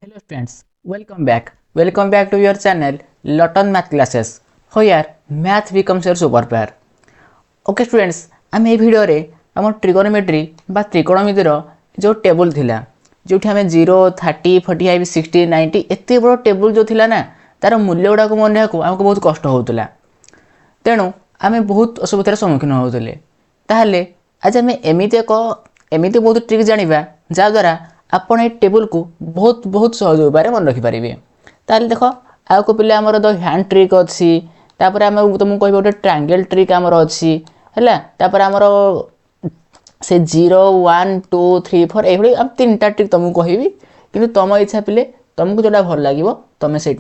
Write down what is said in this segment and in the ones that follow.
Hello friends, welcome back to your channel Lotton Math Classes. Here math becomes your superpower. Okay students, आम ए video रे आम trigonometry बा त्रिकोणमितिर जो table थिला जोठी आम 0 30 45 60 90 एते बड़ टेबल जो थिला ना तार मूल्य गुडा को मन रखा आमको बहुत कष्ट होउतला तेणु आम बहुत असुविधार सम्मुखीन होउतले ताहले आज आम एमिति बहुत ट्रिक जानिबा जा द्वारा आपण ए टेबल को बहुत बहुत सहज उपाय मन रखिपारे ताल देख आउ को पिले आमर द हैंड ट्रिक अच्छी तापर आम तुमको कह गोटे ट्रायंगल ट्रिक आमर अच्छी है तापर आमर से 0 1 2 3 4 ये तीन ट्रिक तुमको कहबी कि तुम इच्छा पिले तुमको जोटा भल लगे तुम से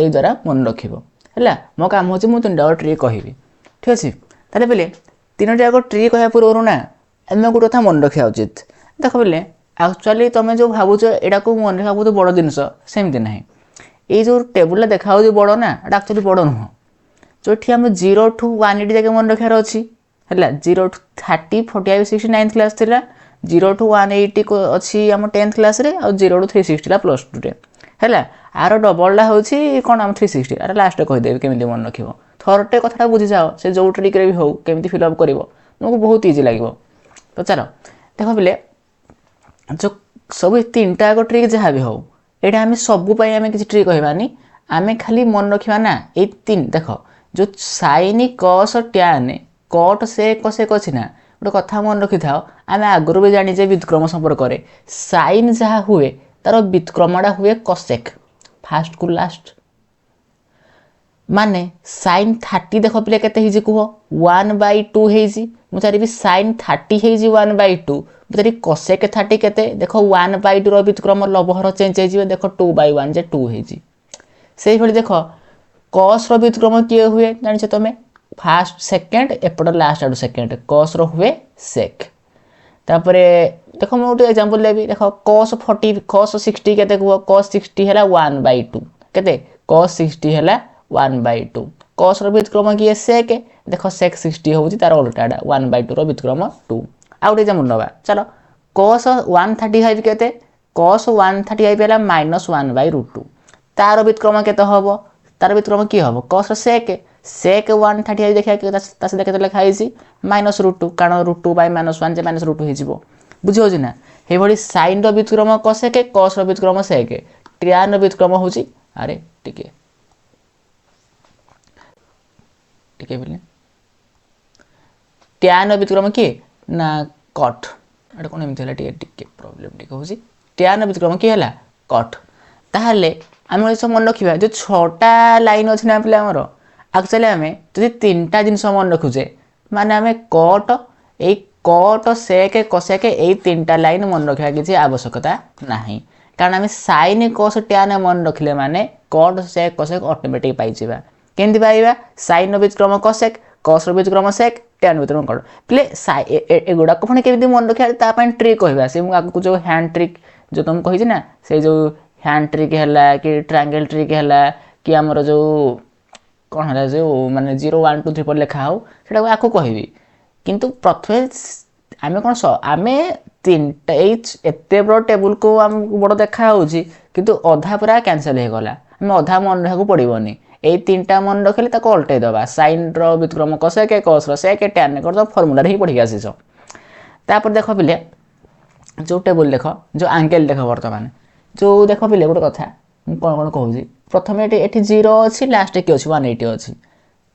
द्वारा मन रख है मो काम हो तीन टा ट्रिक कहबी ठीक अच्छे ताले पिले तीन टा ट्रिक कह पूर्व ना आम गोटे कथा मन रखा उचित देख पिले एक्चुअली तुम जो भावुच यहाँ को मन रखा बहुत बड़ जिनस सेमती ना ये जो टेबुल देखा बड़ ना एक्चुअली बड़ नुह जो आम 0 to 180 जाके मन रखार अच्छी है 0 to 30 45 60 9th क्लास थी 0 to 180 को अच्छी आम 10th क्लास रे और 0 to 360 +2 है आर डबलटा हूँ कौन आम 360 आर लास्ट कहीदेवी केमी मन रख थरटे कथा बुझी जाओ से जो ट्रिक्रे भी हो केमी फिलअप कर तुमको बहुत इजी लगे तो चलो देख पिले जो सब तीन टा ट्रिक जहाँ भी हो यहाँ आम सबूपाई आम किसी ट्रिक कहबानी आम खाली मन रखा ना ये तीन देख जो साइन कस टैन कट सेक अच्छी ना गोटे कथा मन रखि था आम आगुरी भी जाने व्युत्क्रम संपर्क में साइन जहाँ हुए तार व्युत्क्रमटा हुए कसेक फास्ट को लास्ट माने साइन 30 देख पे के कह 1/2 मुझे साइन 30 हो 1/2 मुझे कसेक 30 के देख 1/2 व्युत्क्रम लवहर चेंज हो देख 2/1 जे 2 से भाई देख कस व्युत्क्रम किए हुए जान तुम फास्ट सेकेंड एपट लास्ट आड़ सेकेंड कस हुए सेक तापर देख मुझे गोटे एक्जामपल देवी देख कस 40 कस 60 के कह कस 60 है 1/2 के कस 60 है 1/2 कस व्युत्क्रम किए सेक देख सेक 60 हूँ तार उल्टाटा 1/2 व्युत्क्रम 2 आ गए एग्जाम्पल नवा चलो कस 135 के कस 135 है -1/√2 तार व्युत्क्रम के हम तार व्युत्क्रम किए हम कस सेक सेक 135 देखा देखते लिखाई -√2 कारण √2 -1 जे -√2 हो बुझे ना ये साइन व्युत्क्रम कसेक कस व्युत्क्रम सेक ट्यान व्युत्क्रम हूँ अरे टिके बोले टैन व्युत्क्रम किए ना कट एटा कौन एमती है टे प्रोब्लेम टे हूँ टैन व्युत्क्रम किए है कट ताहले आम सब मन रखा जो 6टा लाइन अच्छी ना पे आमर एक्चुअली आम जो 3टा जिनस मन रखुचे माने आम कट सेक कसेक यही 3टा लाइन मन रखा किसी आवश्यकता ना कारण आम साइन कस टैन मन रखिले माने कट सेक कसेक ऑटोमेटिक पाइबा केमती पाइबा साइन व्युत्क्रम कसेक कस व्युत्क्रम सेक टैन व्युत्क्रम कट प्ले एगुड़ाक पुणी केमी मन रखा ट्रिक कहवा से आगे जो हैंड ट्रिक जो तुम कही ना से जो हैंड ट्रिक है कि ट्रायंगल ट्रिक है कि आमर जो कौन है जो माने 0 1 2 3 पर लिखा हो से आपको कहबी किंतु प्रथम आम कौन आम तीनटा एत बड़ टेबुल को आम बड़ देखा किंतु अधा पूरा कैनसल हो गला आम अधा मन रखा पड़ोनी ये 3टा मन रखिले उल्टे दबा साइन व्युत्क्रम कसेक कस सेक टैन कर फर्मुला ही पढ़ी आसीच तापर देख पिले जो टेबुल देख जो आंगेल देख बर्तमान जो देख पिले गोटे कथा कौन कौन कहूँ प्रथम ये 0 अच्छी लास्ट कि अच्छी 180 अच्छी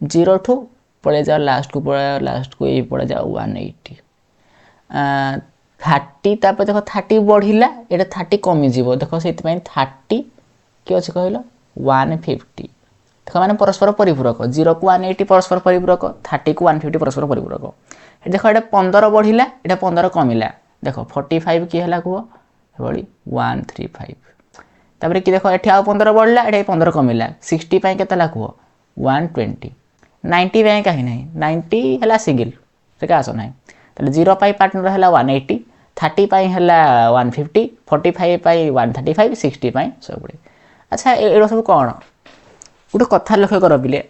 0 ठू पड़े जाओ लास्ट को ये पड़े जाओ 180 30 तापर देख 30 बढ़ला ये 30 कमिज देख से 30 कि अच्छे कहल 150 देख मैंने परस्पर परिपूरक 0 को 180 परस्पर परिपूरक 30 को 150 परस्पर परिपूरक देख ये 15 बढ़ला ये 15 कमिला देख 45 कि है कह भाई 135 तापर कि देख ये आउ 15 बढ़ला ये 15 कमिला 60 के कह 120 90 कहीं ना 90 है सिंगल से आस ना 0 पार्टनर है 180 30 है 150 45 135 60 सब अच्छा ये सब कौन गोटे कथा लक्ष्य कर पिले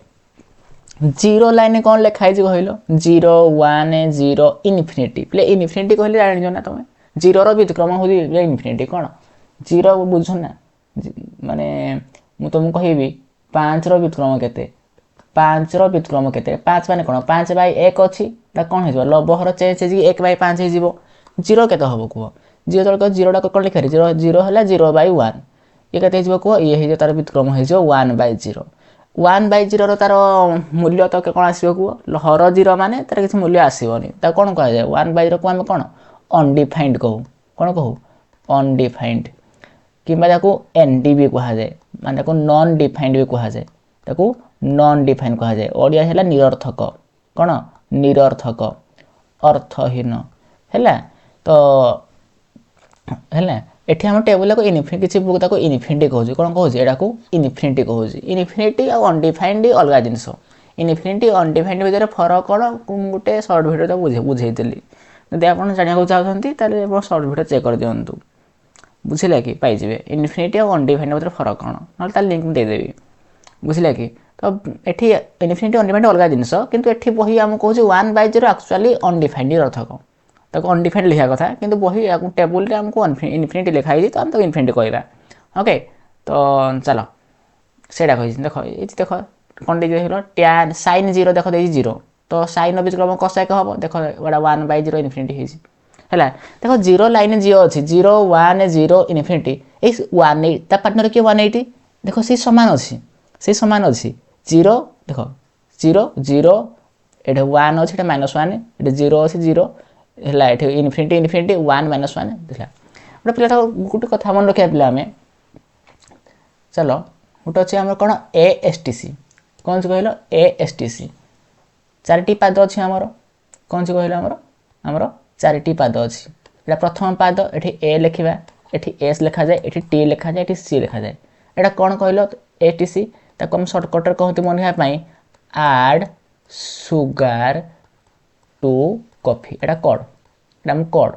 0 लाइन कौन लिखाई कहल 0 1 0 इनफिनिटी प्ले इनफिनिटी कहले जान ना तुम 0 व्युत्क्रम हो इनफिनिटी कौन 0 बुझ ना माने मु तुमको कहबी 5 रो व्युत्क्रम केते 5 रो व्युत्क्रम केते 5 माने कोन 5/1 अछि ता कोन हे जबो लबहर चेंज हे 1/5 हे जीवो 0 केते हबो को 0 तक 0 टा कोन लिखा रे 0 0 होला 0/1 ये केते जीवो को ये हे तार व्युत्क्रम हे जो 1/0 1/0 रो तार मूल्य तक कोन आसीबो को हर 0 माने तार किछ मूल्य आसीबोनी ता कोन कहा जाय 1/0 को हम कोन अनडिफाइंड कहू कोन कहू अनडिफाइंड किबा ताको एनडी भी कहा जाय माने ताको नॉन डिफाइंड भी कहा जाय ताको नॉन डिफाइन कहा जाय ओडिया हैला निरर्थक कोन निरर्थक अर्थहीन हैला तो हैला एठी हम टेबल को इनफिनिटी किछि बुक ताको इनफिनिटी कहू कोन कहू एडा को इनफिनिटी कहू इनफिनिटी आ अनडिफाइंड अलगा जिंस इनफिनिटी अनडिफाइंड भीतर फरक कोन गुटे शॉर्ट वीडियो तो बुझेइतली यदि आपण जानिया को चाहथंती ताले आपण शॉर्ट वीडियो चेक कर दियंतु बुझिला कि पाई जिवे इनफिनिटी और अनडिफाइंड भीतर फरक कोन न ताले लिंक दे देबी बुझिला कि तो एठी इनफिनिटी अनडिफाइंड अलगा जिंस किंतु एठी बही हम कहू 1/0 एक्चुअली अनडिफाइंड अर्थक ताको अनडिफाइंड लिखा कथा किंतु बही टेबल रे हमको इनफिनिटी लिखा ही तो हम तो इनफिनिटी कहबा ओके तो चलो सेडा कहि देखो ए देखो कोन दे हेलो tan sin 0 देखो दे 0 तो sin व्युत्क्रम cosec हबो देखो एडा 1/0 इनफिनिटी हे हैला देखो 0 लाइन 0 अछि 0 1 0 इनफिनिटी ए 1 ता पार्टनर के 180 देखो से समान अछि 0 देखो 0 0 एडा 1 अछि एडा -1 एडा 0 अछि 0 हैला एठी इनफिनिटी 1 -1 देखला ओटा पिलाटा गुटे कथा मन रखिया पिला हमें चलो ओटा अछि हमर कोन ASTC कोन से कहलो ASTC चारटी पाद अछि हमर कोन से कहलो हमर चारटी पाद अछि एटा प्रथम पाद एठी A लिखिबा एठी S लिखा जाय एठी T लिखा जाय एठी C लिखा जाय एटा कोन कहलो ATC ताको हम शॉर्टकट कहते मनहिया पई ऐड सुगर टू कॉफी एटा कोड एटा हम code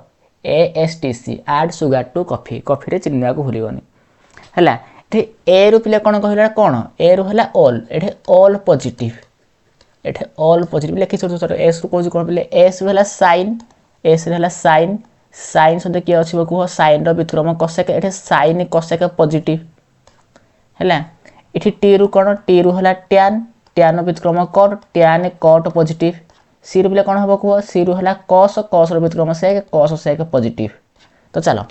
ASTC add sugar to coffee coffee रे चिन्हना को भूलिबनी हैला एठी A रु पिले कोन कहला कोन A रु हला ऑल एठी ऑल पॉजिटिव लिखि छोट S रु कोन कोन पिले S रु हला साइन S रु हला साइन साइन शब्द के अछि बकु साइन रो व्युत्क्रम कोसेक एठी साइन कोसेक पॉजिटिव हैला एठी T रु कोन T रु हला tan tan रो व्युत्क्रम cot tan cot positive C रु पिले कोन हबो को C रु हला cos cos रो व्युत्क्रम sec cos sec पॉजिटिव तो चलो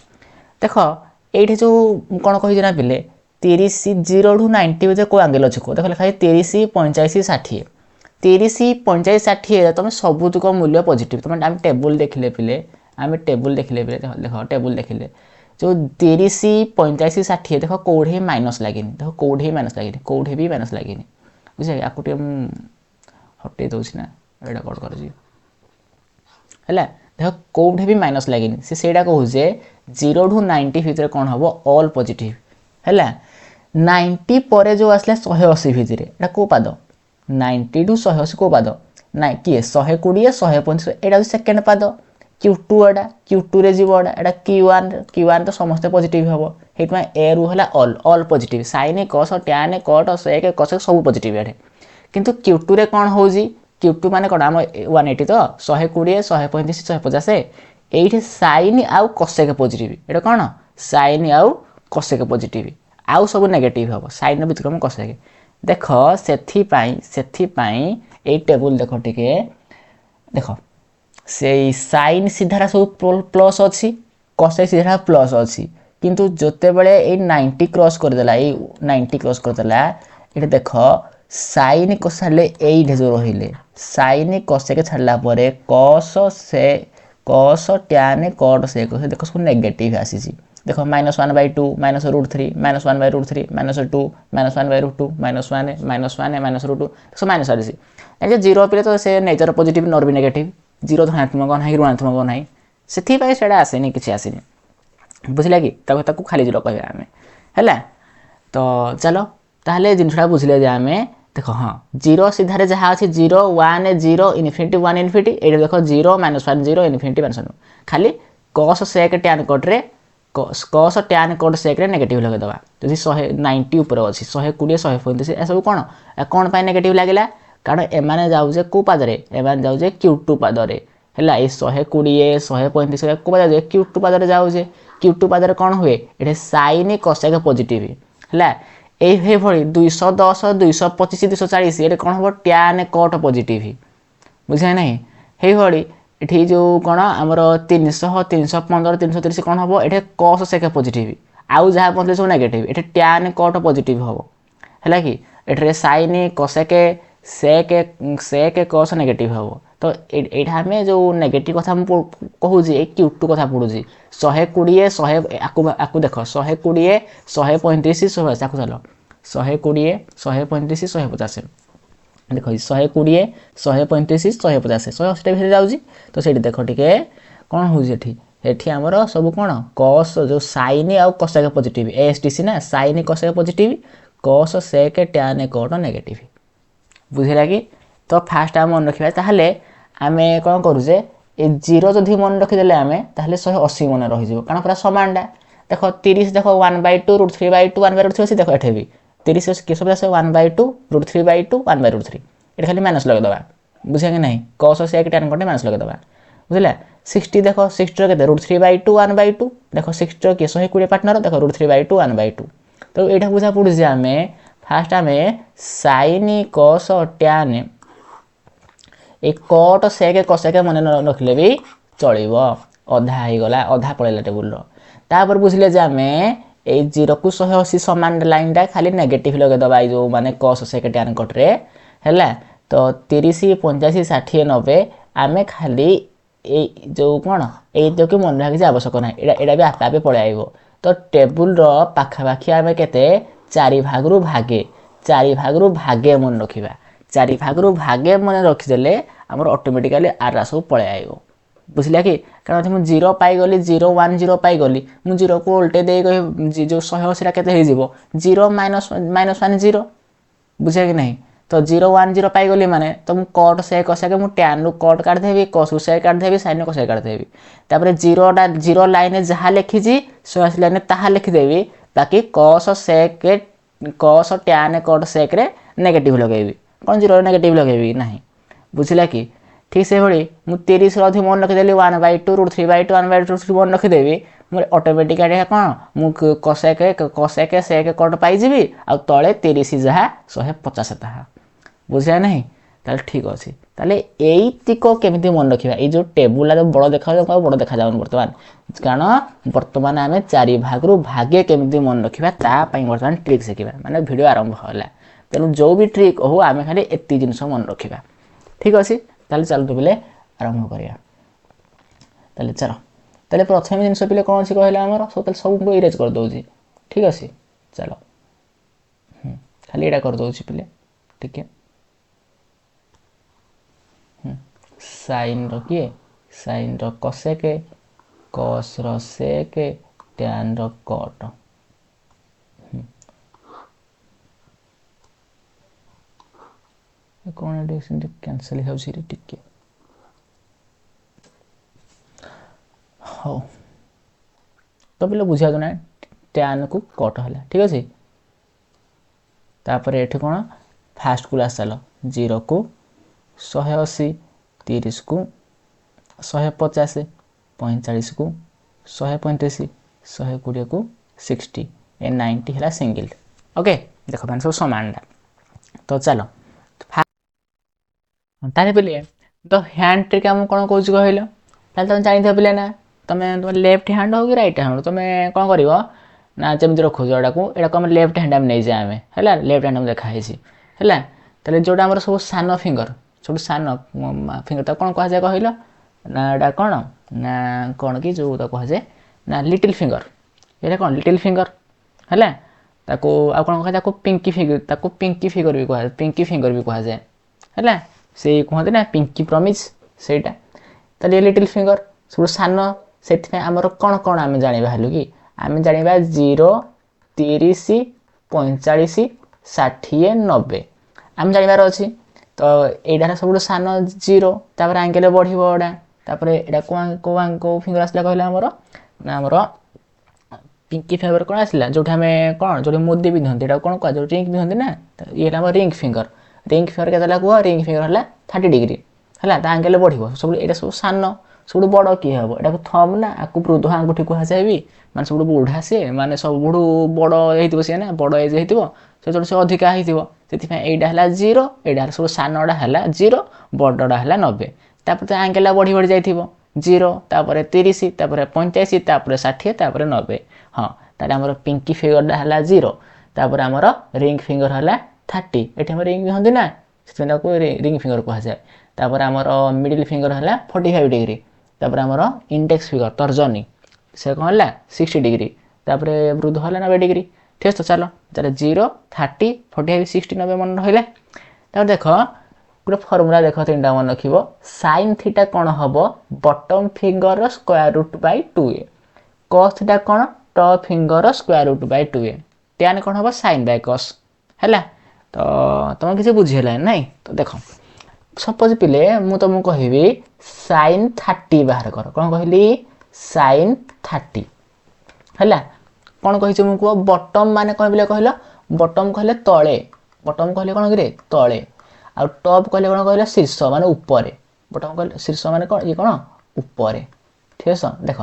देखो एठी जो कोन कहि जना पिले 30 0 टू 90 बजे को एंगल अछि को देखो लिखा 30 85 60 30 85 60 तुम सबुत को मूल्य पॉजिटिव तुम हम टेबल देखले पिले देखो टेबल देखले जो 30 85 60 देखो कोढे माइनस लागिनी देखो कोढे माइनस लागिनी कोढे भी माइनस लागिनी बुझे आकुटे हटे दोछि ना एडा कोड कर जी हैला देखो कोढे भी माइनस लागिनी से सेडा कहू जे 0 टू 90 भीतर कोन हबो ऑल पॉजिटिव हैला 90 परे जो आसले 180 भीतर एटा को पाद 90 टू 180 को पाद ना कि 120 135 एटा सेकंड पाद Q2 एटा Q2 रे जीवो एटा Q1 तो समस्त पॉजिटिव हबो हेतमा A रु हला all positive sin cos tan cot sec cos सब पॉजिटिव एटे किंतु Q2 रे कोन होजी Q2 माने कोन हम 180 तो 120 135 150 एठी sin आउ cosec पॉजिटिव एटा कोन sin आउ cosec पॉजिटिव आउ सब नेगेटिव हबो sin नो व्युत्क्रम cosec देखो सेथि पई ए टेबल देखो टिके देखो से sin सीधा सब प्लस अछि cosec सीधा प्लस अछि किंतु जते बेले ए 90 क्रॉस कर देला ए 90 क्रॉस कर देला एटा देखो sin कोसले ए ढेजो रहिले sin cosec छडला परे cos tan cot sec देखो सब नेगेटिव आसी देखो -1/2 -√3 -1/3 -2 -1/2 -1 -1 सब माइनस आसी ए 0 पिले तो से नेचर पॉजिटिव नॉर भी नेगेटिव 0 धनात्मक नाही ऋणात्मक नाही सेथि पई सेडा आसेनी किछि आसेनी बुझिला कि ताको खाली 0 कहबा हमें हैला तो चलो ताहले जिनछडा बुझिले जे हमें देखो हां 0 सीधा रे जहा अछि 0 1 0 इनफिनिटी 1 इनफिनिटी ए देखो 0 -1 0 इनफिनिटी -1 खाली cos sec tan cot रे cos tan cot sec रे नेगेटिव लगे दबा जदि 190 ऊपर अछि 120 135 ए सब कोन पाई नेगेटिव लागिला कारण ए माने जाउ जे को पाद रे ए माने जाउ जे Q2 पाद रे हैला ए 120 135 को पाद जे Q2 पाद रे जाउ जे Q2 पाद रे कोन हुए एठे sin cosec पॉजिटिव है ये 210 225 240 ये कौन हम टैन कट पॉजिटिव बुझे ना ये जो कौन आमर 300 315 330 कौन हम ये कस सेक पॉजिटिव आउ जहाँ पहुँचले सब नेगेटिव ये टैन कट पॉजिटिव हम है कि ये साइन कसेके सेक कस नेगेटिव हम तो यहाँ आम जो नेगेटिव कथा कहूँ Q2 कथा पढ़ुची 120 100 देख 120 135 180 आपको चलो 120 135 150 देख 120 135 150 180 भितर जाऊँगी तो से देख टे कौन होठी आमर सब कौन कस जो साइन आउ कसेक पॉजिटिव ASTC ना साइन कसेक पॉजिटिव कस सेक टैन कट नेगेटिव बुझेगा कि तो फास्ट आम मन रखा ताहले आम कौन करुचे ये 0 जदि मन रखीदे आम ताहले 180 मन रही कारण पूरा समानटा देख 30 देख 1/2 √3/2 1/√3 अच्छी देख ये भी 30 किस 1/2 √3/2 1/√3 ये खाली माइनस लगेदबा बुझे कि नहीं कस सेक टैन कट माइनस लगेदबा बुझला 60 देख 60 के √3/2 1/2 देख 60 किए 120 पार्टनर देख √3/2 1/2 तो यहाँ बुझा पड़े आम फास्ट आम साइन कस टैन एक कट सेक कसेक मन रखिले भी चलो अधा होगला अधा पड़ेगा टेबुल तापर बुझले आम ये 0 को 180 सामान लाइनटा खाली नेगेटिव लगेदबा जो माने कस सेक टैन कट्रे है तो 30 85 60 90 आम खाली जो कौन ये कि मन रखा आवश्यक ना यहाँ भी आपे आपे पलि तो टेबुल पाखापाखि आम के 4 भागरू भागे मन रखा 4 भागरू भागे मन रखीदे आमर ऑटोमेटिकली आर सब पलि आइब बुझला कि कारण मुझे 0 पाईगली 0 1 0 पाईगली मुझे 0 को उल्टे दे जो 180 के 0 -1 0 बुझे कि नहीं तो 0 1 0 पाईगली माने तो मुझे कट से कसेक मुझे टैन रु कट काटिदेवी कस से काटिदेवी साइन कसे काटिदेवी तापर 0 लाइन जहाँ लिखी 180 लाइन ताहा लिखिदेवी बाकी कस सेक कस टैन कट सेक नेगेटिव लगेबी कौन 0 नेगेटिव लगेबी ना बुझला कि ठीक से भाई मुझे 30 अधिक मन रखीदेली 1/2 √3/2 1/√3 मन रखीदेवी मोर ऑटोमेटिकली कौन मुझे कसेक सेक कट पाइबी आ तले 30 जहाँ 150 ताहा बुझा ना ताले ठीक अच्छे ताले यहीतिक केमी मन रखा ये जो टेबुल जो बड़ देखा बड़ देखा जाऊन बर्तमान कारण बर्तमान आम 4 भागरू भागे केमी मन रखा तापाई बर्तमान ट्रिक शिखा माने वीडियो आरंभ है तेणु जो भी ट्रिक हो आम खाली एति जिनस मन रखा ठीक अच्छे ताले चलतु पे आरंभ करिया ताले चलो ताले प्रथम जिनस पे कौन अच्छी कहला आमर सब सब इरेज कर दूसरी ठीक अच्छे चलो खाली यहाँ कर दूसरी पे ठीक है साइन किए साइन कसेक कस सेक टैन कट कौन कैनसल होके हाँ तो पे बुझा ना टैन को कट है ठीक अच्छे तापर ये कौन फास्ट को आस चल 0 को 180 30 को 150 45 को 135 120 को 60 ए 90 है सिंगल ओके देख मैंने सब सामान तो चलो तारे पे तो हैंड ट्रिक आम कौन कौन कहल तुम जानी पे ना तुम तुम लेफ्ट हैंड हो कि राइट हैंड तुम कौन कर ना जमी रखुच यहाँ को आम लेफ्ट हैंड आम नहीं जाए है लेफ्ट हैंड देखाई है जोटा आम सब सान फिंगर सब सान फिंगर तो कौन कहुए कहल ना यहाँ कौन ना कौन कि जो कहुए ना लिटिल फिंगर ये कौन लिटिल फिंगर है कौन कह पिंकी फिंगर भी कह पिंकी फिंगर भी कहुए है से कहते ना पिंकी प्रमिज सेटा ताले लिटिल फिंगर सब सान से आमर कौन कौन आम जाना हेलु कि आम जाना 0 30 45 60 90 आम जानवर अच्छी तो यहाँ सब सान 0 तापर आंकेल बढ़ा तापर यहाँ कौ फिंगर आसला कहला आमर पिंकी फिंगर कौन आसला जो आम कौन जो मुदी पिंधती कौन कह जो रिंग पिंधती ना ये रिंग फिंगर के कह रिंग फिंगर है 30 डिग्री है आंकेल बढ़ सब यहाँ सब सान सब बड़ किए हम एटा थम ना आपको वृद्ध आंगुठी कहुए भी माने सब बुढ़ा सी माने सब बड़ हो सी ना बड़ एज हो से अधिका होता जीरो यहाँ सब सानटा है जीरो बड़टा है 90 तापर तो आंगेला बढ़ी बढ़ी जाइए जीरो तापर 30 तापर 85 तापर 60 तापर 90 हाँ ताले आमर पिंकी फिंगरटा है जीरो तापर आमर रिंग फिंगर है 30 ये रिंग भी हमें ना से रिंग फिंगर कहुए तापर आमर मिडिल फिंगर है 45 डिग्री तापर आमर इंडेक्स फिंगर तर्जनी से कौन है 60 डिग्री तापर वृद्ध है 90 डिग्री ठीक है। तो चलो ताले 0 30 45 60 90 मन रहा तापर देख गोटे फर्मुला देख 3टा मन रख साइन थीटा कौन हम bottom finger square root by 2a cos theta कौन top finger square root by 2a tan कौन हम साइन बाय कस है। तो तुम किसी बुझीगला ना तो देख सपोज पिले मु तुमको कहबी साइन 30 बाहर कर कौन कहली साइन 30 है कौन कही मुझे बटम मान कौन बोले कहल बटम कहले तले बटम कहले कौन कि तले आ टॉप कहले कौन कहल शीर्ष मान ऊपर बटम कहले शीर्ष मान कौन ये कौन ऊपर ठीक है। देख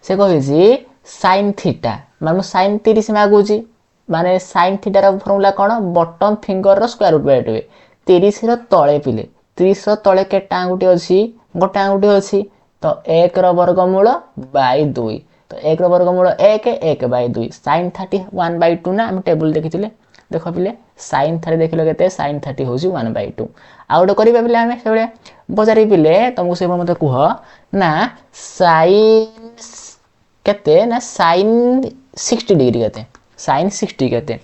से कही साइन थीटा मान साइन 30 मागुची माने साइन थीटार फर्मुला कौन bottom finger square root by 2 30 तले पिले 30 तले केटा आंगुठी अच्छी गोटे आंगुठी अच्छी तो 1 वर्गमूल बाय 2 तो 1 वर्गमूल 1 1 बाय 2 साइन 30 1 बाय 2 ना आम टेबुल देखी देख पिले साइन 30 देख लो के साइन 30 हूँ 1 बाय 2 आउ गोटे करें पिले आम से बजारी पिले तुमको से मत कह ना साइन केते ना साइन 60 डिग्री केते साइन 60 केते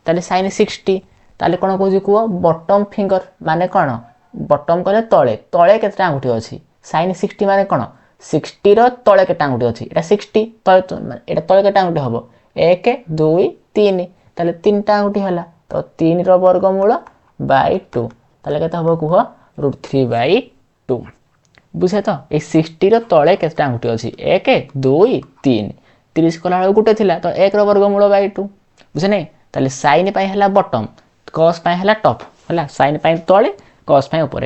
ताले साइन 60 ताले कौन कह कह बटम फिंगर माने कौन बटम कहले तले तले केते आंगुठी अच्छी साइन 60 माने कौन 60 तले केटा आंगुठी अच्छी एटा 60 तले तले केटा आंगुठी हम 1 2 3 ताले 3टा आंगुठी है तो 3 वर्गमूल बाय 2 ताले केते हम कह √3 बाय 2 बुझे तो ये 60 तले केटा आंगुठी अच्छी 1 2 3 30 कला गोटे थी तो 1 वर्गमूल बाय 2 बुझे नहीं ताले साइन है बटम कस है टॉप है साइन तले कस ऊपर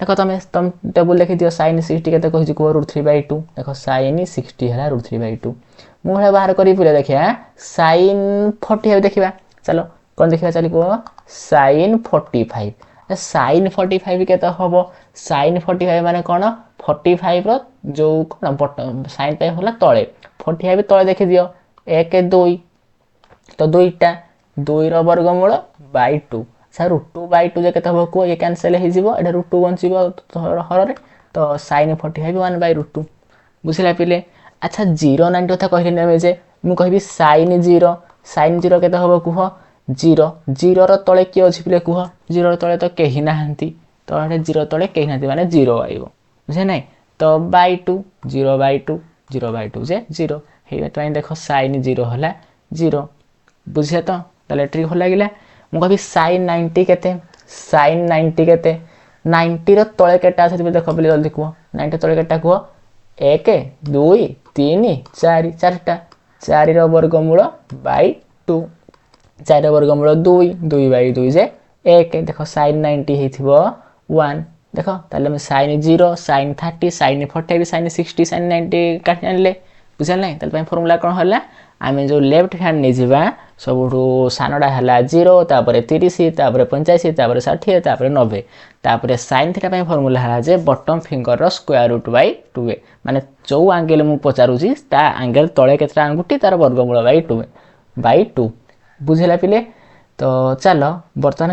देख तुम टेबुल लिखी दियो साइन 60 के कह √3 बाय 2 देख साइन 60 है √3 बाय 2 मुझे बाहर करी पे देखिए साइन 40 देखा चलो कौन देखा चल कह साइन 45 साइन 45 के हम साइन 45 माने कौन 45 जो कौन बटम साइन है तले 45 तले देखी दियो 1 2 तो 2टा 2 वर्गमूल बाय 2 अच्छा √2 बाय 2 के हम कह ये कैनसल हो √2 बन हर तो साइन 45 1 बाय √2 बुझला पिले। अच्छा 0 90 कथा कहले जे मुझे साइन 0 के हम कह 0 0 तले किए अच्छी पिले कह 0 तले तो कहीं ना तो 0 तले कहीं ना माने 0 आइब बुझे ना तो बाय 2 0 बाय 2 0 बाय 2 जे 0 है देख साइन 0 है 0 बुझे तो ताले ट्रिक भल लगे मुझे कभी साइन 90 के साइन 90 के 90 तले केटा अच्छे देख पे जल्दी कह 90 तले केटा कह 1 2 3 4 4टा 4 वर्गमूल बाय 2 4 वर्गमूल 2 2 बाय 2 जे 1 देख साइन 90 हो 1 देख ताले sine 0 sine 30 sine 45 sine 60 sine 90 काटी आनले बुझल ना ताले फर्मुला कौन है आम जो लेफ्ट हैंड नहीं जावा सब सानटा है 0 तापर 30 तापर 85 तापर 60 तापर 90 तापर साइन थीटा फर्मुला है जे bottom finger square root by 2a माने जो आंगेल मु पचारूची ता आंगेल तले केतरा आंगुठी तार वर्गमूल बाय 2 बुझेला पिले। तो चलो बर्तमान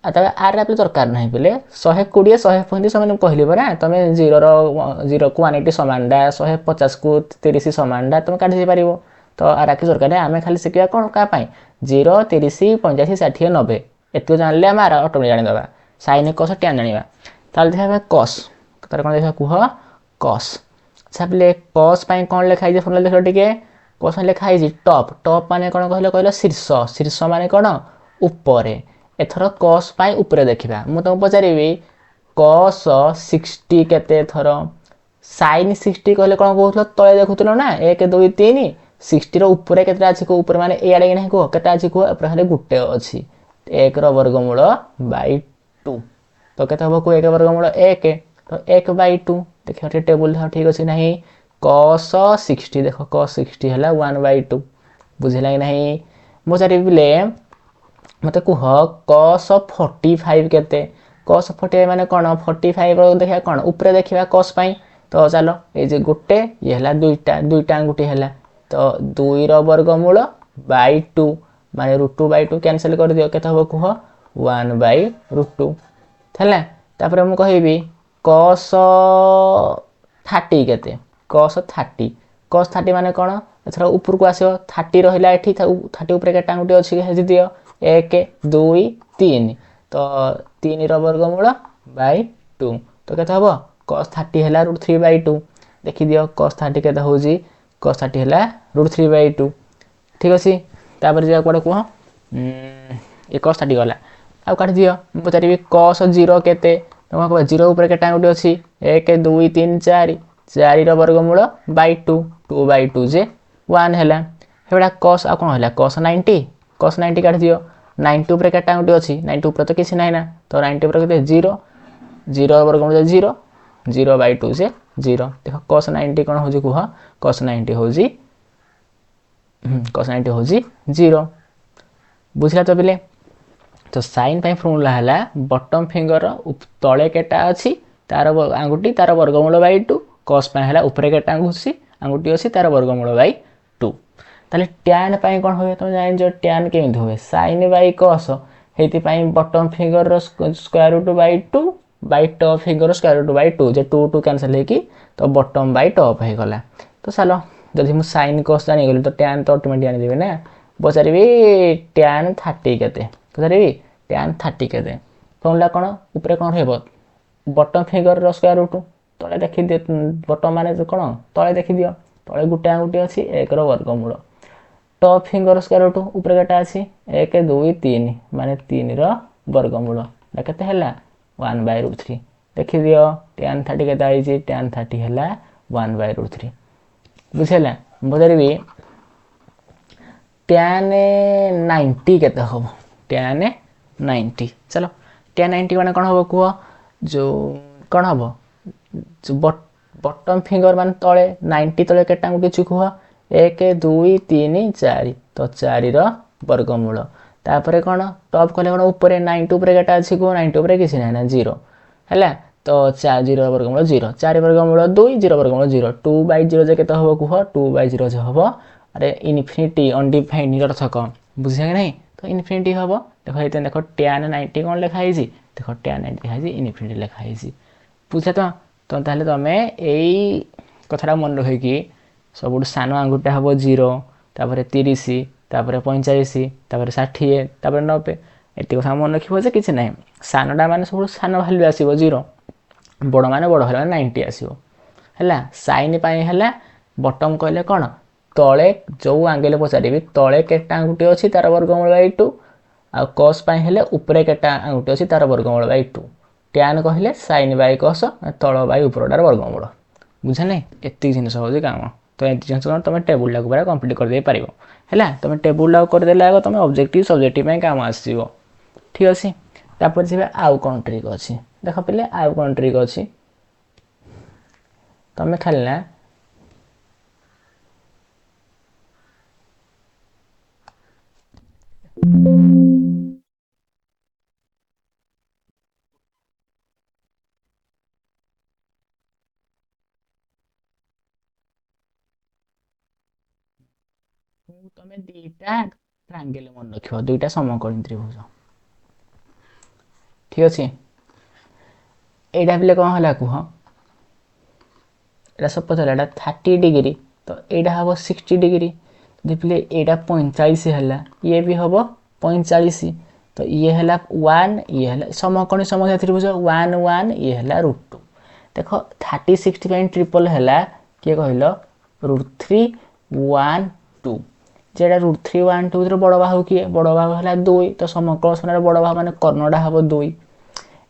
आर पे दरकार ना पिले 120 150 से कहली परा तुम 0 को 180 समानटा 150 को 30 समानटा तुम काटी पार तो आर कि दरकार आम खाली शिखा कौन क्या 0 30 85 60 90 एत जानले आम आर ऑटोमेटिक जानीदे साइन कस tan जाना ताल देखा कस तार कौन देखा कह कस अच्छा पे कस कौन लिखाई फर्मुला देख टे कस लिखाई टॉप टॉप माने कौन कहल शीर्ष शीर्ष माने कौन ऊपर एथर कस ऊपर देखा मुझे तुमको पचारि कस 60 केते थर साइन 60 कहले कौन कहूल तले देखुल ना 1 2 3 60 ऊपर केतटा अच्छी ऊपर माने एआड़े ना कह केटा अच्छी कह खाली गोटे अच्छी 1 वर्गमूल बाय 2 तो केते हम को 1 वर्गमूल 1 तो 1 बाय 2 देखिए टेबुल ठीक अच्छे ना cos 60 देख cos 60 है 1/2 बुझेगा कि नहीं पचारे मत कह cos 45 केते cos 45 माने कौन 45 देखा कौन ऊपर देखा cos तो चलो ये गोटे ये है दुईटा दुईटा अंगुठी है तो 2 वर्गमूल बाय 2 माने √2/2 कैंसिल कर दियो केते हम कह 1/√2 है तापर मु कहबी cos 30 केते cos 30 माने कौन एथर ऊपर को आसो 30 रहिला एठी 30 ऊपर केटा अंगुठी अछि हे दियो 1 2 3 तो 3 वर्गमूल बाय 2 तो केते हबो cos 30 है √3/2 देखि दियो cos 30 केते होजी cos 30 है √3/2 ठीक अछि तापर जे कोड को ये cos 30 गला आ काट दियो पचारि cos 0 केते तो कहबा 0 ऊपर केटा अंगुठी अछि 1 2 3 4 4 वर्गमूल बाय 2 2/2 जे 1 है हेबडा cos आ कोन हैला cos 90 काट दियो 90 ऊपर केटा अंगुठी अछि 90 ऊपर तो किछि नै ना तो 90 ऊपर केते 0 0 वर्गमूल 0 0/2 से 0 देखो cos 90 कोन होजी कुह cos 90 होजी 0 बुझला तो बिले तो sin पाई फॉर्मूला हला बॉटम फिंगर तळे केटा अछि तार अंगुठी तार वर्गमूल बाय 2 cos पाई हला ऊपर केटा अंगुठी अछि तार वर्गमूल बाय 2 ताले tan पाई कोन होय तुम जानि जो tan केमित होय sin बाय cos हेति पाई बॉटम फिंगर रो square root by 2 by top finger square root by 2 जे 2 2 कैंसिल हेकी तो बॉटम बाय टॉप हे गला तो चलो जदि मु sin cos जानि गेली तो tan तो ऑटोमेटिक आनि देबे ना बचारिबी tan 30 केते बचारिबी tan 30 केते फॉर्मूला कोन ऊपर कोन हेबो बॉटम फिंगर रो स्क्वायर रूट तळे देखि दे बॉटम माने कोन तळे देखि दियो तळे गुटे अंगुठी अछि 1 रो वर्गमूल टॉप फिंगर स्क्वायर रूट ऊपर केटा अछि 1 2 3 माने 3 रो वर्गमूल केते हला 1/√3 देखि दियो tan 30 केता आइछि tan 30 हला 1/√3 बुझेला बदरबी tan 90 केता होबो tan 90 चलो tan 90 माने कोन होबो कुहो जो कोन होबो जो बॉटम फिंगर मान तळे 90 तळे केटा गुटी चुकुहो 1 2 3 4 तो 4 रो वर्गमूल तापरे कोन टॉप कोले कोन ऊपर 90 ऊपर केटा अछि को 90 ऊपर किछि नै ना 0 हैला तो 4 0 वर्गमूल 0 4 वर्गमूल 2 0 वर्गमूल 0 2/0 जे केता होबो कुहो 2/0 जे होबो अरे इन्फिनिटी अनडिफाइंड अर्थक बुझिया नै तो इन्फिनिटी होबो देखो एते देखो tan 90 कोन लेखा आइछि देखो tan 90 आइछि इन्फिनिटी लेखा आइछि बुझा तो ताहले तमे एई कथरा मन रखे कि सबुड सानो आंगुटा हबो 0 तापरे 30 तापरे 45 तापरे 60 तापरे 90 एति कथा मन रखिबो जे किछ नै सानोडा माने सबुड सानो वैल्यू आसीबो 0 बड़ माने बड़ होला 90 आसीबो हैला साइन पाई हैला बॉटम कहले कोन तळे जो एंगल पचारिबी तळे केटा आंगुटी अछि तार वर्गमूल बाय 2 आ cos पाई हेले ऊपरे केटा आंगुटी अछि तार वर्गमूल बाय 2 tan कहले sin बाय cos तळ बाय ऊपरडार वर्गमूल बुझा नै एति जिंस होजी काम तो एति जिंस तमे टेबुल लागू पूरा कंप्लीट कर दे पारिबो हैला तमे टेबुल लागू कर देला आगो तमे ऑब्जेक्टिव सब्जेक्टिव में काम आसीबो ठीक अछि तापर जेबे आउ कोन ट्रिक अछि देखो पहिले आउ कोन ट्रिक अछि तमे खाली तमे दीटा ट्रायंगल मन रखियो दुईटा समकोण त्रिभुज ठीक अछि एडा बिले कोन हला कुह एडा सपोज हला एडा 30 डिग्री तो एडा हबो 60 डिग्री दिपले एडा 45 हला ये भी हबो 45 तो ये हला 1 ये हला समकोण समकोण त्रिभुज 1 1 ये हला √2 देखो 30 60 पे ट्रिपल हला के कहलो √3 1 2 जेडा √3 1 2 रो बड़ बाहु की बड़ बाहु हला 2 तो समकोण सनर बड़ बाहु माने कर्णडा हबो 2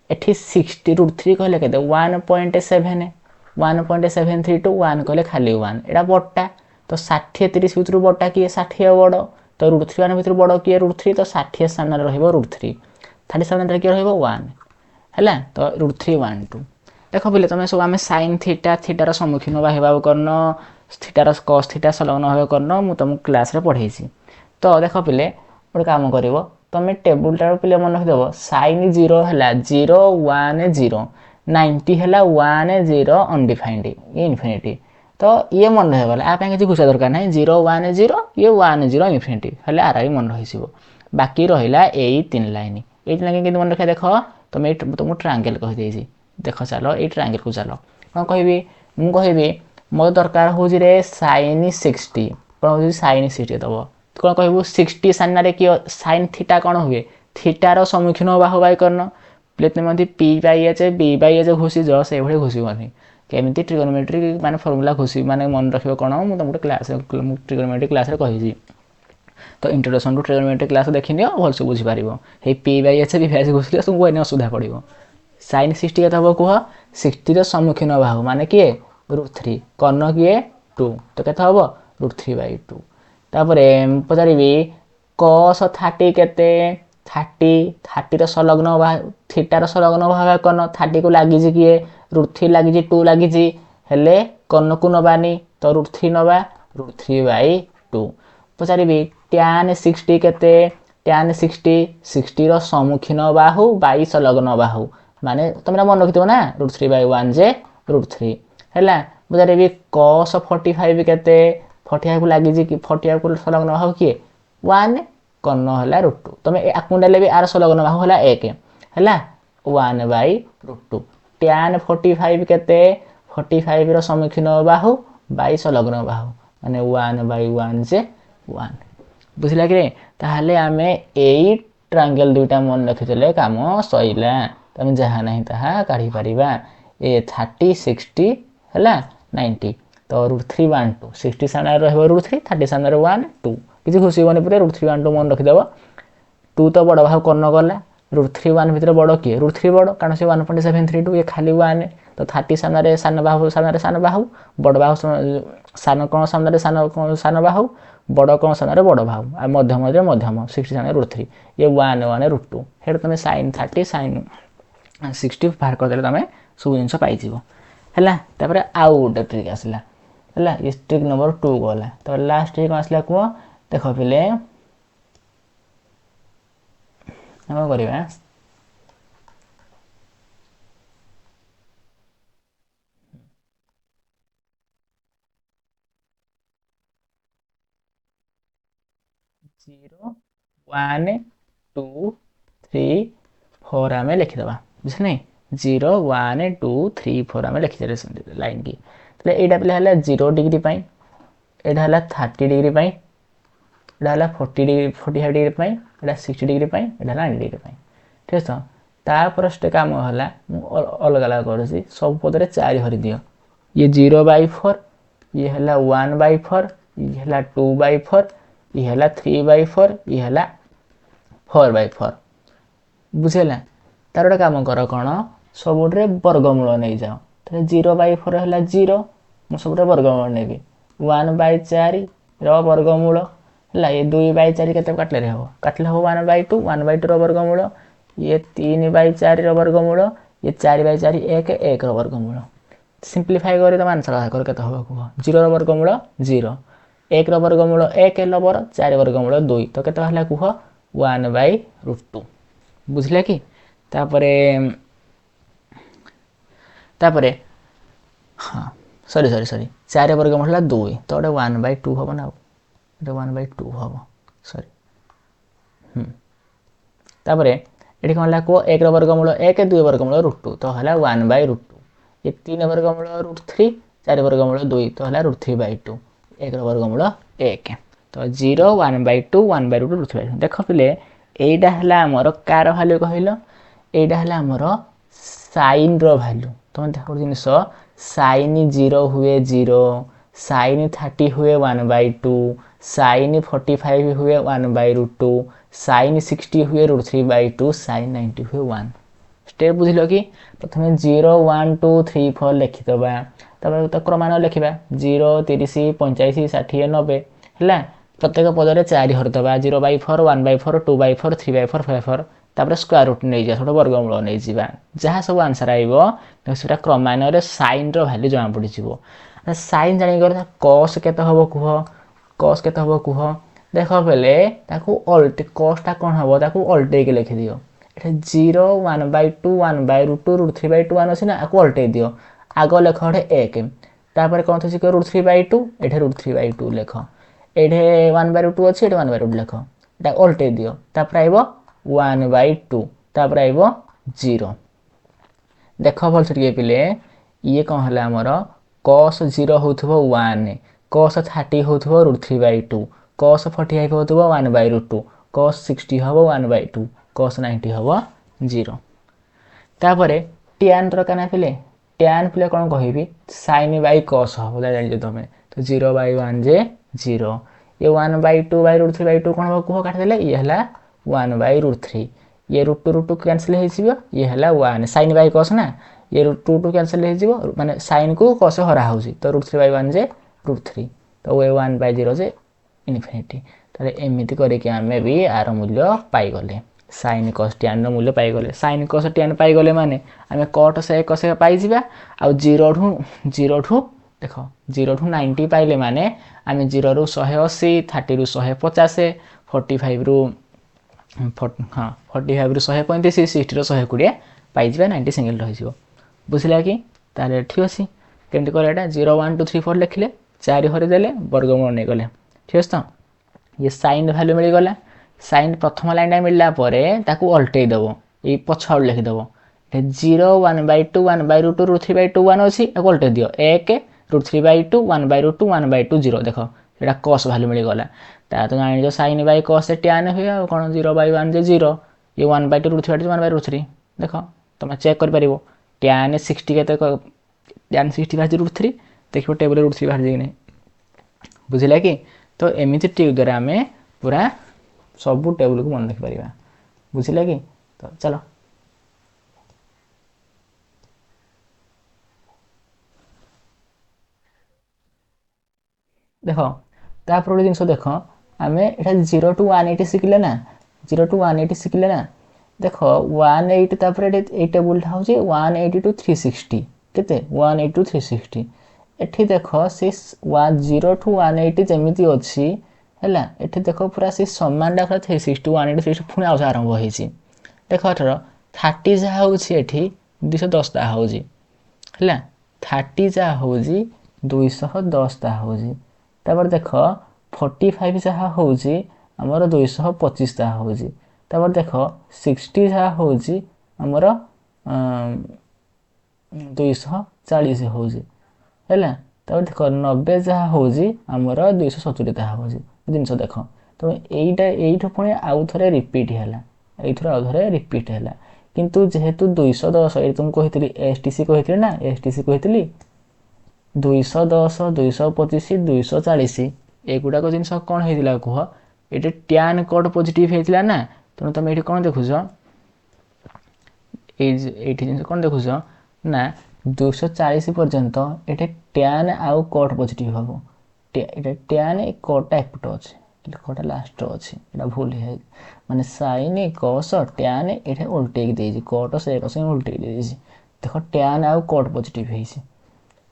एठी 60 √3 कहले केते 1.7 1.73 टू 1 कहले खाली 1 एडा बडटा तो 60 30 भितर बडटा की 60 बड तो √3 1 भितर बड की √3 तो 60 सामने रहइबो √3 30 सामने के रहइबो 1 हैला तो √3 1 2 देख पे तुम सब आम साइन थीटा थीटार सम्मुखीन भाव कर्ण थीटार कस थीटा संलग्न भाव कर्ण मुझे तुमको क्लास पढ़े तो देख पे गोटे कम कर तुम टेबुलटार पे मन रखिदेव साइन 0 है 0 1 0 90 है 1 0 अनडिफाइंड इनफिनिटी तो ये मन रहीगला आप किसी घुसा दरकार ना 0 1 0 ये 1 0 इनफिनिटी हेल्ले आर भी मन रही बाकी रहा यही 3 लाइन ये 3 लाइन के मन रखा देख तुम तुमको ट्रांगल कहीदे देख चलो ये ट्रांगल को चलो कौन कह मुझे मत दरकार हूँ साइन 60 कौन हो साइन 60 दब कौन कहू 60 सामने किए साइन थीटा कौन हुए थीटार सम्मुखीन बाहु बाई कर्ण प्ले तुम P by H B by H घोषिज से घोषिबनी केमी ट्रिगोनोमेट्री माने फर्मूला घोषि माने मन रख कौन मुझे तुमको क्लास ट्रिगोनोमेट्री क्लास कही तो इंट्रोडक्शन टू ट्रिगोनोमेट्री क्लास देखनी भलसे बुझीपार हे P by H B by H घोषिले तुमको एने असुविधा पड़ो साइन 60 के हम कह 60 सम्मुखीन बाहु माने किए √3 कर्ण किए 2 तो के हम √3/2 तापर पचारि कस 30 केते 30 संलग्न थीटार संलग्न भाव कर्ण 30 को लगी किए √3 लगी 2 लगी हेले कर्ण को नबानी तो √3 नवा √3/2 पचारि tan 60 केते tan 60 सम्मुखीन बाहु बाई संलग्न बाहु माने तुम मन रखिथ ना √3/1 जे √3 है पचारि cos 45 केते 45 को लगी कि 45 को संलग्न बाहु किए 1 कर्ण है √2 तुम आपको डेले भी आर संलग्न बाहु है 1 है 1/√2 tan 45 केते 45 सम्मुखीन बाहु बाई संलग्न बाहु माने 1/1 जे 1 बुझला कि ताहले आमे एई ट्रायंगल दुईटा मन रखिले काम सइला तुम जहाँ नहीं ताहा काढ़ी पारिबा ए 30 60 है 90 तो √3/2 60 सामने रहिबो √3 30 सामने 1 2 किसी घुसबनी पूरे √3/2 मन रखिदेव 2 तो बड़ भाव कर्ण गला √3/1 भितर बड़ किए √3 बड़ कारण से 1.732 ये खाली 1 तो 30 सामने सान बाहु बड़ बाहु सान कौन सामने सान बाहु बड़ कौन सामने बड़ बाहु आ मध्यम मध्यम 60 सामने √3 ये 1 1 √2 हेड तुम साइन 30 साइन 60 बाहर करदे तुम सब जिन पाइज है आउ गोटे ट्रिक आसला है ये ट्रिक नंबर 2 गला तो लास्ट ट्रिक आसला कह देख पे हम करवा 0 1 2 3 4 आम लिखिदे बुझे 0 1 2 3 4 आम लिखिदे लाइन की यहाँ पे 0 डिग्री यहाँ है 30 डिग्री यहाँ है 40 डिग्री 45 डिग्री यहाँ 60 डिग्री यहाँ 90 डिग्री ठीक है तो तापर काम है अलग अलग कर सब पदे 4 हरी दियो ये 0/4 ये है 1/4 ये है 2/4 ये है 3/4 ये है 4/4 बुझेगा तार गोटे कम कर कौन सबुठे वर्गमूल नहीं जाओ तो 0/4 है 0 मुझे सबुठे वर्गमूल नेबी 1/4 वर्गमूल है ये 2/4 के काटले हम काटले हम 1/2 1/2 वर्गमूल ये 3/4 वर्गमूल ये 4/4 1 वर्गमूल सिंप्लीफाई कर तुम आंसर बाहर कर हम कह 0 वर्गमूल 0 1 वर्गमूल 1 लबर 4 वर्गमूल 2 तो के कह 1/√2 बुझले कि तापरे हाँ सॉरी 4 वर्गमूल है 2 तो गोटे 1/2 हम ना गोटे 1/2 हम सॉरी तापरे ये कौन है कह 1 वर्गमूल 1 2 वर्गमूल √2 तो है 1/√2 ये 3 वर्गमूल √3 4 वर्गमूल 2 तो है √3/2 1 वर्गमूल 1 तो 0 1/2 1/√2 √3/2 देख पे यहीटा है आमर कार भैल्यू कहल यहाँ है आमर साइन भैल्यू तुम देख जिनस साइन 0 हुए 0 साइन 30 हुए 1/2 साइन 45 हुए 1/√2 साइन 60 हुए √3/2 साइन 90 हुए 1 स्टेप बुझल कि प्रथम 0 1 2 3 4 लिखिदबा तो क्रमान्वय लिखा 0 30 45 60 90 है प्रत्येक पदर 4 हरदबा 0/4 1/4 2/4 3/4 5/4 तापर स्क्वायर रूट नहीं जा छोटा वर्गमूल नहीं जा जहाँ सब आंसर आइबो सेटा क्रमान्वय साइन रो वैल्यू जमा पड़ी जिवो साइन जानि गरे cos केते हबो कुह cos केते हबो कुह देखो पहले ताकू अल्ट cos ता कोन हबो ताकू अल्टे के लिखि दियो एटा 0 1/2 1/√2 √3/2 1 अछि ना आकू अल्टे दियो आगो लेख एठे 1 तापर कोन थछि के √3/2 एठे √3/2 लेख एठे 1/2 अछि एठे 1/2 लेख एटा अल्टे दियो तापर आइबो 1/2 तापर आइबो 0 देखो भल से पिले ये कौन हला हमर cos 0 होथबो 1 cos 30 होथबो √3/2 cos 45 होथबो 1/2 cos 60 हबो 1/2 cos 90 हबो 0 तापरे tan रो कना पिले tan पिले कोन कहिबी sin बाय cos हबो जानि जे तमे तो 0/1 जे 0 ये 1/2/√3/2 कोन हबो को काट देले ये हला 1/√3 ये √2 कैंसिल हे जिवो ये हला 1 sin बाय cos ना ये √2 कैंसिल हे जिवो माने sin को cos हरा होउची तो √3/1 जे √3 तो ये 1/0 जे इन्फिनिटी ताले एमिति करे कि हमें भी आर मूल्य पाई गले sin cos tan रो मूल्य पाई गले sin cos tan पाई गले माने हमें cot से cos पाई जिबा आ 0 ठू देखो 0 ठू 90 पाइले माने हमें 0 रु 180 30 रु 150 45 रु हाँ 45 रु 135 60 रु 120 पाई जिबा 90 सिंगल रहि जिवो बुझिला कि ताले ठीक अछि केमति करे एटा 0 1 2 3 4 लिखले 4 हरि देले वर्गमूल नै गले ठीक अछि त ये sin वैल्यू मिल गला sin प्रथम लाइन मिलला परे ताकू अल्टे दबो ए पछाड़ लिखि दबो 0 1/2 1/√2 √3/2 1 अछि ताकू अल्टे दियो 1 √3/2 1/√2 1/2 0 देखो एटा cos वैल्यू मिल गला ता तो जानि जो sin बाय cos tan होय आ कोन 0/1 जे 0 ये 1/2 √3/2 1/3 देखो तुम चेक कर परिबो tan 60 केते tan 60 बाय √3 देखिबो टेबल √3 बाहर जे नै बुझिला कि तो एमिति ट्रिक द्वारा हमें पूरा सब टेबल को मन रख परिबा बुझिला कि तो चलो देखो तापर जिनस देखो आम एटा 0 टू 180 शिखले ना 0 टू 180 शिखले ना देखो 180 तापर ए टेबल था होचे 180 टू 360 केते 180 टू 360 एठी देखो से 0 टू 180 जेमिति अछि हैला एठी देखो पूरा से समान डाखा 360 180 360 पुनी आउ आरंभ होईची देखो 30 जा होची एठी 210 ता होची हैला 30 जा होजी 210 ता होजी तापर देखो 45 जहाँ होजी हमर 225 ता होजी तापर देखो 60 जहाँ होजी हमर 240 होजी हैला तापर देखो 90 जहाँ होजी हमर 270 ता होजी जिनस देखो तो एईटा एईठो पुणी आउ थरे रिपीट हैला एईथरो आउ थरे रिपीट हैला किंतु जेहेतु 210 ए तुम कहितली एसटीसी कहितली ना एसटीसी कहितली 210 225 240 एगुडा को जिनस कोन हेतिला कह एटे tan cot पॉजिटिव हेतिला ना तनो तुम एठी कोन देखुछो एठी जिनस कोन देखुछो ना 240 पर्यंत एटे tan आउ cot पॉजिटिव हबो एटा tan ए cot एकटो अछि कोटा लास्ट अछि एटा भूल हे माने sin cos tan एठे उल्टे देछि cot से cos उल्टे देछि देखो tan आउ cot पॉजिटिव हेछि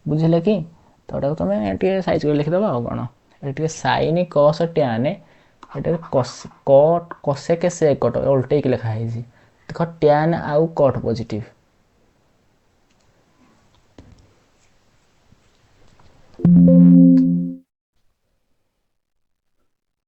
बुझले कि तोड़ा तुम ये साइज कर लिख दबा आ कोन एटे sin cos tan एटे cos cot cosec sec उल्टे के लिखा है जी देखो tan आउ cot पॉजिटिव